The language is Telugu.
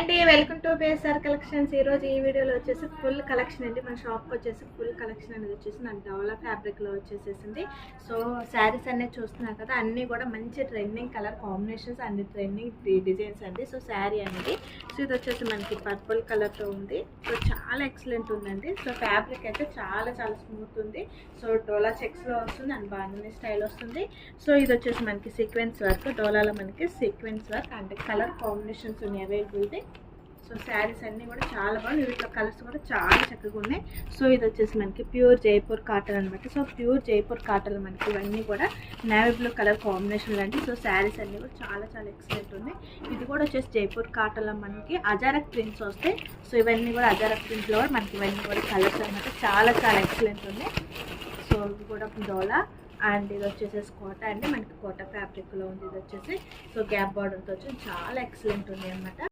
అండి, వెల్కమ్ టు బేసార్ కలెక్షన్స్. ఈరోజు ఈ వీడియోలో వచ్చేసి ఫుల్ కలెక్షన్ అండి. మన షాప్కి వచ్చేసి ఫుల్ కలెక్షన్ అనేది వచ్చేసి నాకు డోలా ఫ్యాబ్రిక్లో వచ్చేసేసింది. సో శారీస్ అనేది చూస్తున్నారు కదా, అన్నీ కూడా మంచి trending colour combinations and trending designs అండి. సో శారీ అనేది సో ఇది వచ్చేసి మనకి పర్పుల్ కలర్తో ఉంది. సో చాలా ఎక్సలెంట్ ఉందండి. సో ఫ్యాబ్రిక్ అయితే చాలా చాలా స్మూత్ ఉంది. సో డోలా చెక్స్లో వస్తుంది అండ్ బాంధనీ స్టైల్ వస్తుంది. సో ఇది వచ్చేసి మనకి సీక్వెన్స్ వర్క్, డోలాలో మనకి sequence work and colour combinations ఉన్నాయి అవైలబుల్. సో శారీస్ అన్నీ కూడా చాలా బాగుంది. వీటిలో కలర్స్ కూడా చాలా చక్కగా ఉన్నాయి. సో ఇది వచ్చేసి మనకి ప్యూర్ జైపూర్ కాటన్ అనమాట. సో ప్యూర్ జైపూర్ కాటన్ మనకి ఇవన్నీ కూడా నేవీ బ్లూ కలర్ కాంబినేషన్ అండి. సో శారీస్ అన్నీ కూడా చాలా చాలా ఎక్సలెంట్ ఉన్నాయి. ఇది కూడా వచ్చేసి జైపూర్ కాటన్లో మనకి అజారక్ ప్రింట్స్ వస్తాయి. సో ఇవన్నీ కూడా అజారక్ ప్రింట్లో మనకి ఇవన్నీ కూడా కలర్స్ అనమాట. చాలా చాలా ఎక్సలెంట్ ఉన్నాయి. సో ఇది కూడా డోలా అండ్ ఇది వచ్చేసేసి కోట అండి. మనకి కోట ఫ్యాబ్రిక్లో ఉంది. ఇది వచ్చేసి సో గ్యాప్ బార్డర్తో వచ్చి చాలా ఎక్సలెంట్ ఉంది అనమాట.